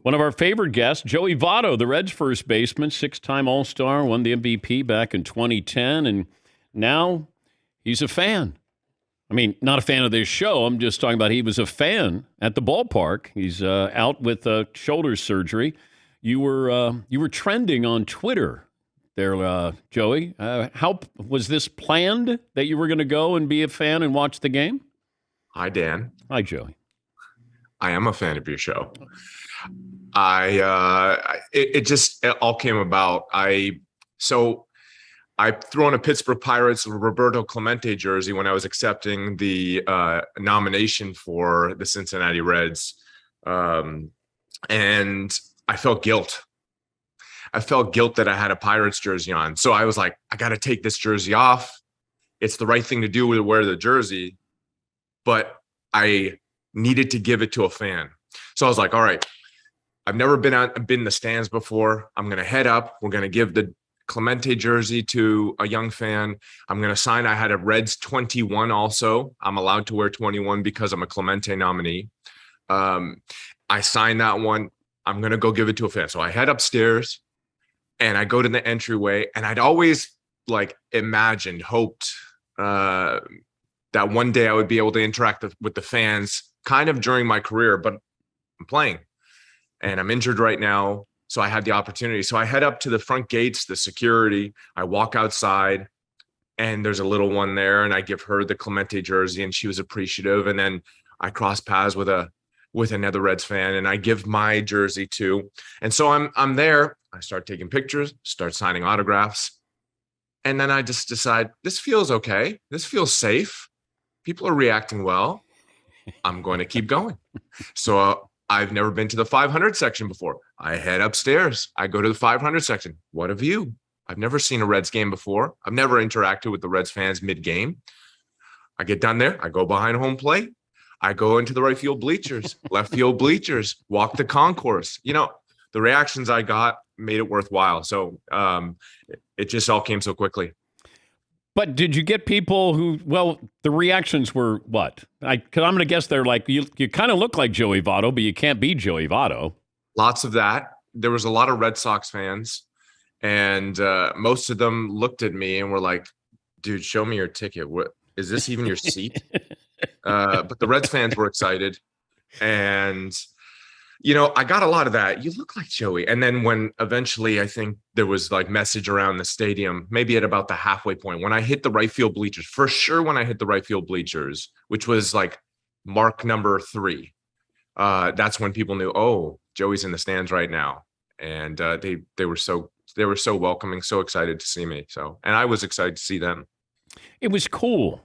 One of our favorite guests, Joey Votto, the Reds' first baseman, six-time All-Star, won the MVP back in 2010, and now he's a fan. I mean, not a fan of this show. I'm just talking about he was a fan at the ballpark. He's out with shoulder surgery. You were trending on Twitter there, Joey. How was this planned that you were going to go and be a fan and watch the game? Hi, Dan. Hi, Joey. I am a fan of your show. It all came about. I threw on a Pittsburgh Pirates Roberto Clemente jersey when I was accepting the nomination for the Cincinnati Reds. And I felt guilt. I felt guilt that I had a Pirates jersey on. So I was like, I got to take this jersey off. It's the right thing to do to wear the jersey, but I needed to give it to a fan. So I was like, all right, I've never been in the stands before. I'm going to head up. We're going to give the Clemente jersey to a young fan. I'm going to sign. I had a Reds 21 also. I'm allowed to wear 21 because I'm a Clemente nominee. I signed that one. I'm going to go give it to a fan. So I head upstairs and I go to the entryway, and I'd always hoped that one day I would be able to interact with the fans kind of during my career, but I'm playing and I'm injured right now. So I had the opportunity. So I head up to the front gates, the security. I walk outside and there's a little one there, and I give her the Clemente jersey and she was appreciative. And then I cross paths with another Reds fan and I give my jersey too. And so I'm there. I start taking pictures, start signing autographs. And then I just decide, this feels okay. This feels safe. People are reacting well. I'm going to keep going. So I've never been to the 500 section before. I head upstairs. I go to the 500 section. What a view. I've never seen a Reds game before. I've never interacted with the Reds fans mid-game. I get down there. I go behind home plate. I go into the right field bleachers, left field bleachers, walk the concourse. You know, the reactions I got made it worthwhile. So it just all came so quickly. But did you get people who, well, the reactions were what? Because I'm going to guess they're like, you kind of look like Joey Votto, but you can't be Joey Votto. Lots of that. There was a lot of Red Sox fans, and most of them looked at me and were like, dude, show me your ticket. What is this even your seat? But the Reds fans were excited. And, you know, I got a lot of that. You look like Joey. And then when eventually I think there was like message around the stadium, maybe at about the halfway point, when I hit the right field bleachers, for sure when I hit the right field bleachers, which was like mark number 3, that's when people knew, oh, Joey's in the stands right now. And they were so welcoming, so excited to see me. So, and I was excited to see them. It was cool.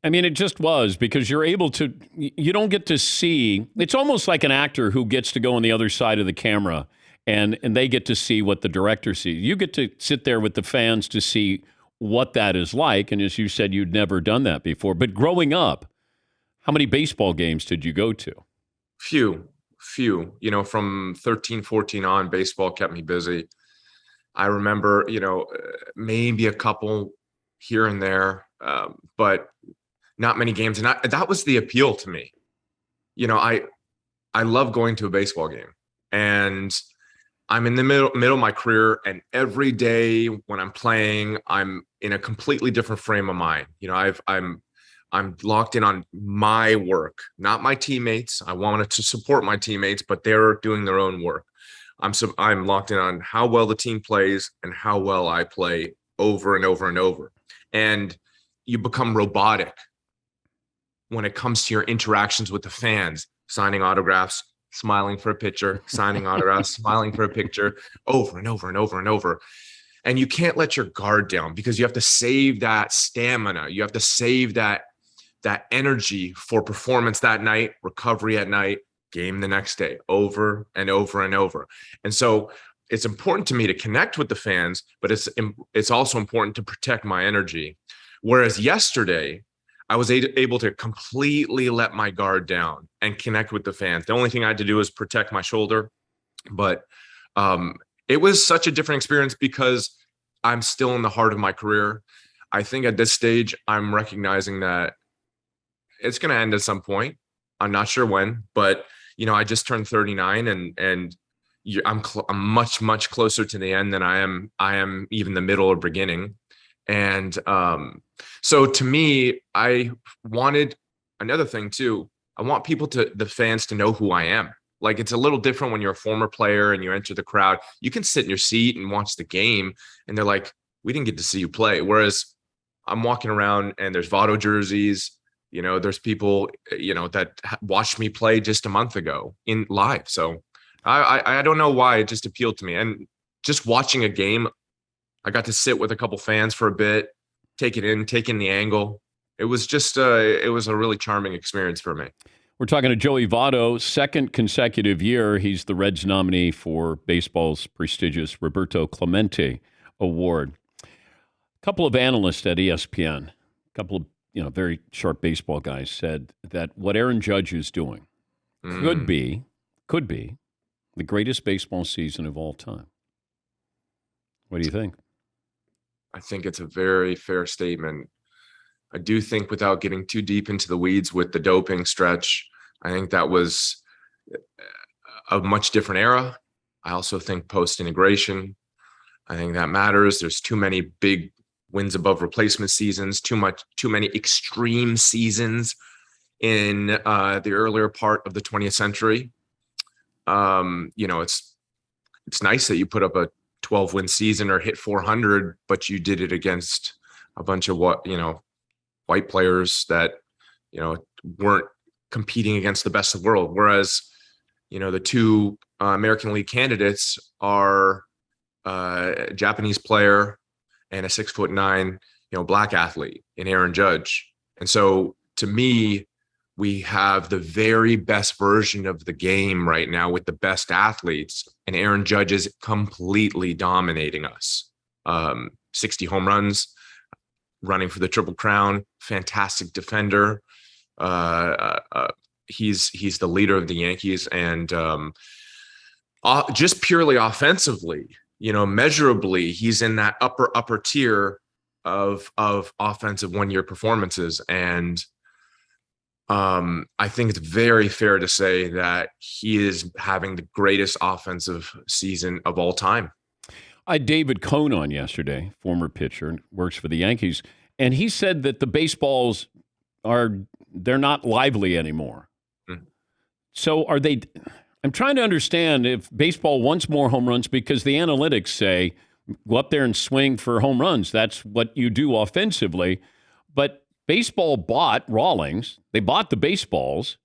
I mean, it just was, because you're able to, you don't get to see, it's almost like an actor who gets to go on the other side of the camera and they get to see what the director sees. You get to sit there with the fans to see what that is like. And as you said, you'd never done that before. But growing up, how many baseball games did you go to? Few. You know, from 13, 14 on, baseball kept me busy. I remember, you know, maybe a couple here and there, but not many games. And that was the appeal to me. You know, I love going to a baseball game, and I'm in the middle of my career, and every day when I'm playing, I'm in a completely different frame of mind. You know, I'm locked in on my work, not my teammates. I wanted to support my teammates, but they're doing their own work. I'm locked in on how well the team plays and how well I play over and over and over. And you become robotic when it comes to your interactions with the fans, signing autographs, smiling for a picture, signing autographs, smiling for a picture, over and over and over and over. And you can't let your guard down, because you have to save that stamina. You have to save that energy for performance that night, recovery at night, game the next day, over and over and over. And so it's important to me to connect with the fans, but it's also important to protect my energy. Whereas yesterday, I was able to completely let my guard down and connect with the fans. The only thing I had to do was protect my shoulder. But it was such a different experience because I'm still in the heart of my career. I think at this stage, I'm recognizing that it's going to end at some point. I'm not sure when, but, you know, I just turned 39 and I'm much closer to the end than I am even the middle or beginning. And so to me, I wanted another thing too. I want the fans to know who I am. Like, it's a little different when you're a former player and you enter the crowd. You can sit in your seat and watch the game, and they're like, "We didn't get to see you play." Whereas I'm walking around and there's Votto jerseys. There's people, that watched me play just a month ago in live. So I don't know why it just appealed to me. And just watching a game, I got to sit with a couple fans for a bit, take in the angle. It was a really charming experience for me. We're talking to Joey Votto, second consecutive year. He's the Reds nominee for baseball's prestigious Roberto Clemente Award. A couple of analysts at ESPN, a couple of very sharp baseball guys, said that what Aaron Judge is doing could be the greatest baseball season of all time. What do you think? I think it's a very fair statement. I do think, without getting too deep into the weeds with the doping stretch, I think that was a much different era. I also think post-integration, I think that matters. There's too many big wins above replacement seasons, too many extreme seasons in the earlier part of the 20th century. It's nice that you put up a 12-win season or hit 400, but you did it against a bunch of white players that weren't competing against the best of the world. Whereas the two American League candidates are a Japanese player and a 6'9" black athlete in Aaron Judge. And so, to me, we have the very best version of the game right now with the best athletes, and Aaron Judge is completely dominating us. 60 home runs, running for the Triple Crown, fantastic defender. He's the leader of the Yankees, and just purely offensively, measurably, he's in that upper tier of offensive 1-year performances. And I think it's very fair to say that he is having the greatest offensive season of all time. I had David Cohn on yesterday, former pitcher, works for the Yankees, and he said that the baseballs they're not lively anymore. So are they? I'm trying to understand if baseball wants more home runs, because the analytics say go up there and swing for home runs. That's what you do offensively. But baseball bought Rawlings. They bought the baseballs.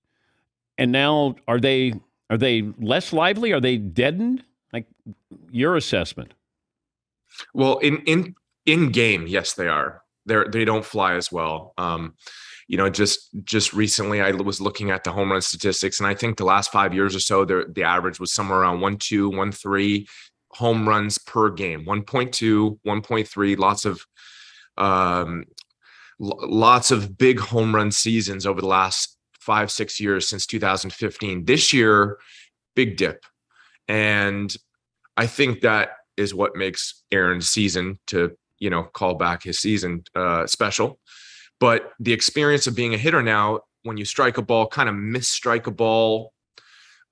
And now are they less lively? Are they deadened? Like, your assessment. Well, in game, yes, they are. They don't fly as well. Just recently, I was looking at the home run statistics, and I think the last 5 years or so, the average was somewhere around 1.2, 1.3 home runs per game. 1.2, 1.3. Lots of big home run seasons over the last 5-6 years since 2015. This year, big dip, and I think that is what makes Aaron's season, to call back his season, special. But the experience of being a hitter now, when you strike a ball, kind of misstrike a ball,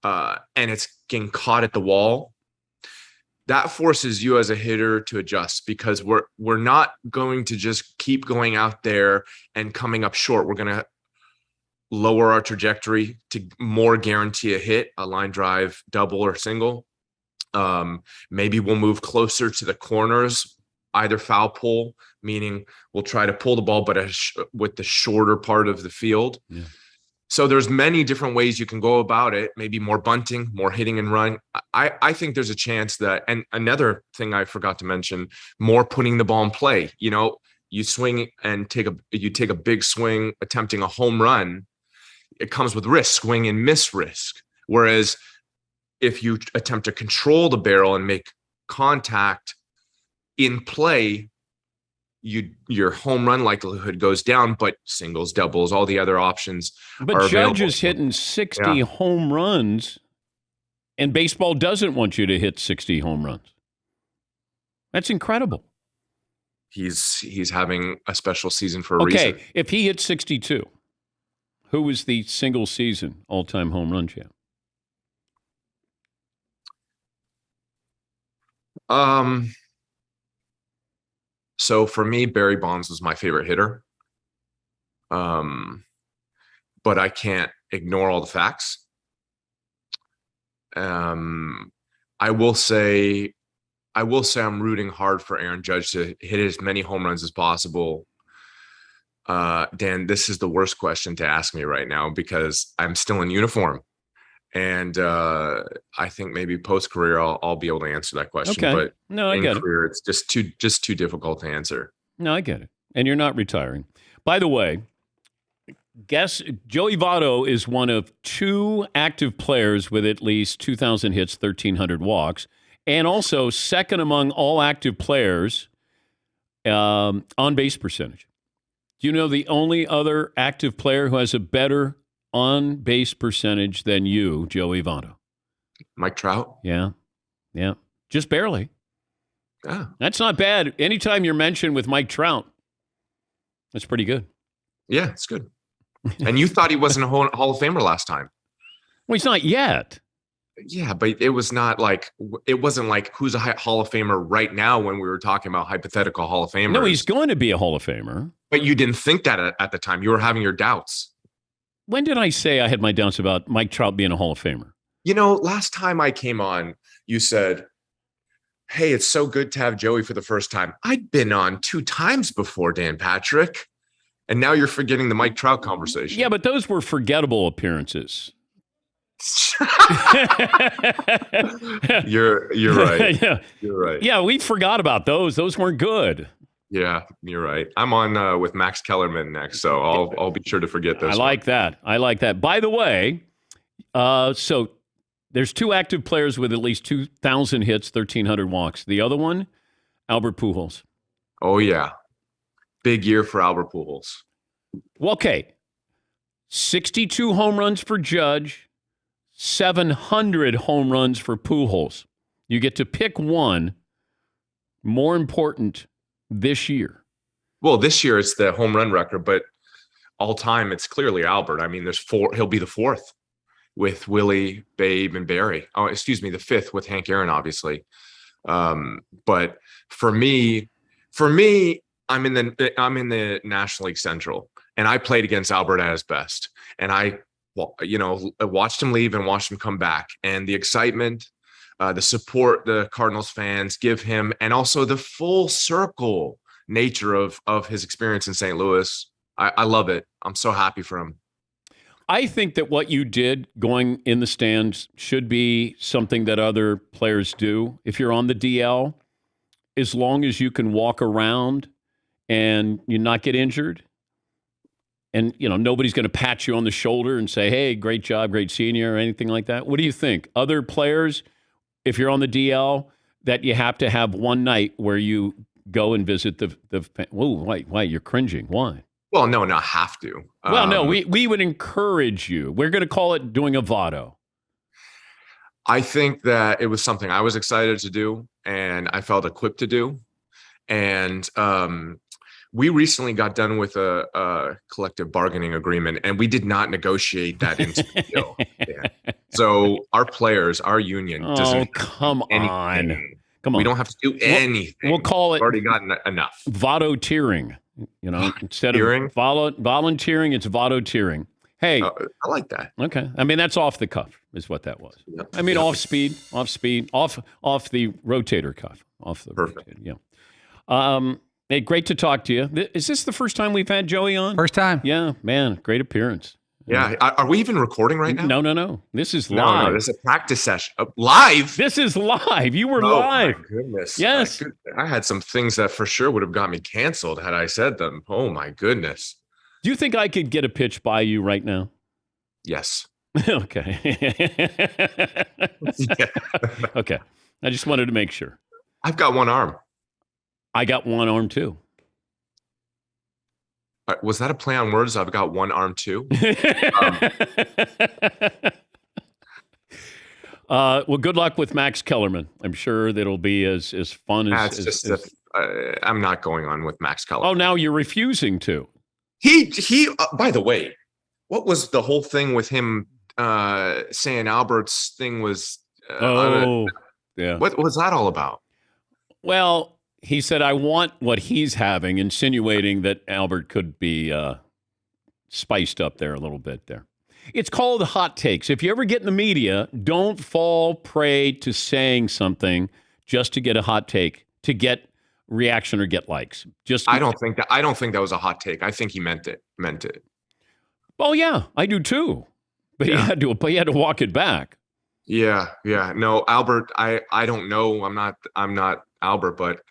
and it's getting caught at the wall, that forces you as a hitter to adjust, because we're not going to just keep going out there and coming up short. We're going to lower our trajectory to more guarantee a hit, a line drive, double or single. Maybe we'll move closer to the corners, either foul pull, meaning we'll try to pull the ball, but with the shorter part of the field. Yeah. So there's many different ways you can go about it. Maybe more bunting, more hitting and run. I think there's a chance that, and another thing I forgot to mention, more putting the ball in play. You swing and take a big swing attempting a home run. It comes with risk, swing and miss risk. Whereas if you attempt to control the barrel and make contact in play, your home run likelihood goes down, but singles, doubles, all the other options but are available. Judge is hitting 60 home runs, and baseball doesn't want you to hit 60 home runs. That's incredible. He's having a special season for a reason. Okay, if he hit 62, who is the single season all-time home run champ? Um, so for me, Barry Bonds was my favorite hitter. Um, but I can't ignore all the facts. Um, I will say, I'm rooting hard for Aaron Judge to hit as many home runs as possible. Dan, this is the worst question to ask me right now because I'm still in uniform. And I think maybe post career I'll be able to answer that question. Okay. But No, I in get it. career, it's just too difficult to answer. No, I get it. And you're not retiring. By the way, guess Joey Votto is one of 2 active players with at least 2,000 hits, 1,300 walks, and also second among all active players on base percentage. Do you know the only other active player who has a better on base percentage than you, Joey Votto? Mike Trout? Yeah. Yeah. Just barely. Yeah. That's not bad. Anytime you're mentioned with Mike Trout, that's pretty good. Yeah, it's good. And you thought he wasn't a Hall of Famer last time. Well, he's not yet. Yeah, but it wasn't like who's a Hall of Famer right now when we were talking about hypothetical Hall of Famers. No, he's going to be a Hall of Famer. But you didn't think that at the time. You were having your doubts. When did I say I had my doubts about Mike Trout being a Hall of Famer? You know, last time I came on, you said, hey, it's so good to have Joey for the first time. I'd been on 2 times before, Dan Patrick. And now you're forgetting the Mike Trout conversation. Yeah, but those were forgettable appearances. You're right. Yeah. You're right. Yeah, we forgot about those. Those weren't good. Yeah, you're right. I'm on with Max Kellerman next, so I'll be sure to forget this. I like that. I like that. By the way, so there's 2 active players with at least 2,000 hits, 1,300 walks. The other one, Albert Pujols. Oh yeah, big year for Albert Pujols. Well, okay, 62 home runs for Judge, 700 home runs for Pujols. You get to pick one more important this year. Well, this year it's the home run record, but all time it's clearly Albert. I mean, there's 4. He'll be the 4th with Willie, Babe, and Barry. Oh, excuse me, the 5th with Hank Aaron, obviously. But for me, I'm in the National League Central, and I played against Albert at his best, and I watched him leave and watched him come back, and the excitement, the support the Cardinals fans give him, and also the full circle nature of his experience in St. Louis. I love it. I'm so happy for him. I think that what you did going in the stands should be something that other players do. If you're on the DL, as long as you can walk around and you not get injured, and nobody's going to pat you on the shoulder and say, "Hey, great job, great senior," or anything like that. What do you think? Other players, if you're on the DL, that you have to have one night where you go and visit the whoa, why you're cringing? Why? Well, no, not have to. Well, no, we would encourage you. We're going to call it doing a Votto. I think that it was something I was excited to do and I felt equipped to do. And we recently got done with a collective bargaining agreement, and we did not negotiate that into the deal. Yeah. So our players, our union, doesn't. Come on. We don't have to do anything. We'll call it. We've already gotten enough. Votto-teering. Instead of volunteering, it's Votto-teering. Hey, I like that. Okay, I mean that's off the cuff, is what that was. Yep. I mean off speed, off the rotator cuff, off the. Perfect. Rotator, yeah. Hey, great to talk to you. Is this the first time we've had Joey on? First time. Yeah, man, great appearance. Yeah. Are we even recording right now? No. This is live. No, this is a practice session. Live? This is live. You were live. Oh, my goodness. Yes. I had some things that for sure would have got me canceled had I said them. Oh, my goodness. Do you think I could get a pitch by you right now? Yes. Okay. Yeah. Okay. I just wanted to make sure. I've got one arm. I got one arm too. Was that a play on words? I've got one arm too. Well, good luck with Max Kellerman. I'm sure that'll be as fun as. I'm not going on with Max Kellerman. Oh, now you're refusing to. He. By the way, what was the whole thing with him saying Albert's thing was? Yeah. What was that all about? Well, he said, I want what he's having, insinuating that Albert could be spiced up there a little bit there. It's called hot takes. If you ever get in the media, don't fall prey to saying something just to get a hot take, to get reaction or get likes. I don't think that was a hot take. I think he meant it. Oh yeah, I do too. But he had to walk it back. Yeah. No, Albert, I don't know. I'm not Albert, but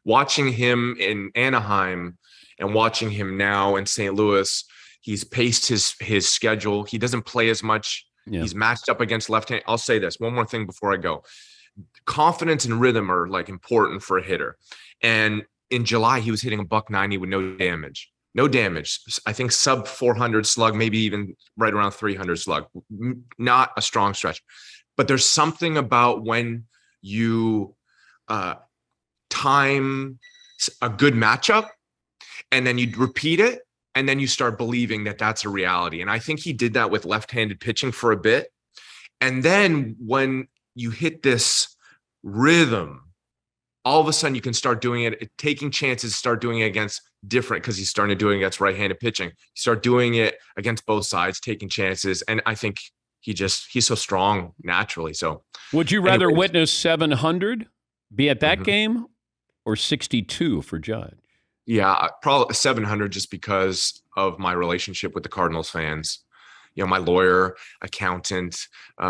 watching him in Anaheim and watching him now in St. Louis, he's paced his schedule. He doesn't play as much. Yeah. He's matched up against left-hand. I'll say this one more thing before I go. Confidence and rhythm are like important for a hitter. And in July, he was hitting $190 with no damage. No damage. I think sub 400 slug, maybe even right around 300 slug. Not a strong stretch. But there's something about when you time a good matchup and then you repeat it and then you start believing that that's a reality. And I think he did that with left-handed pitching for a bit. And then when you hit this rhythm, all of a sudden you can start doing it, taking chances, start doing it against different, because he's starting to do it against right-handed pitching. You start doing it against both sides, taking chances. And I think he's so strong naturally. So would you rather witness 700 be at that game or 62 for Judge? Yeah, probably 700 just because of my relationship with the Cardinals fans. You know, my lawyer, accountant,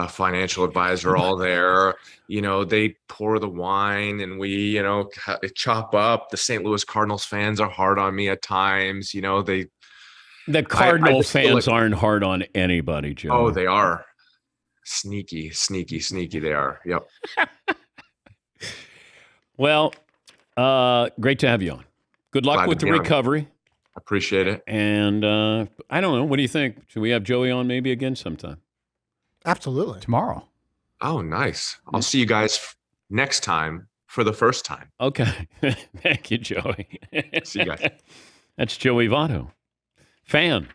financial advisor, all there. You know, they pour the wine and we, chop up. The St. Louis Cardinals fans are hard on me at times. You know, the Cardinals fans aren't hard on anybody, Joe. Oh, they are. Sneaky. They are. Yep. Well, great to have you on. Good luck with the recovery. Appreciate it. And I don't know. What do you think? Should we have Joey on maybe again sometime? Absolutely. Tomorrow. Oh, nice. I'll see you guys next time for the first time. Okay. Thank you, Joey. See you guys. That's Joey Votto. Fan.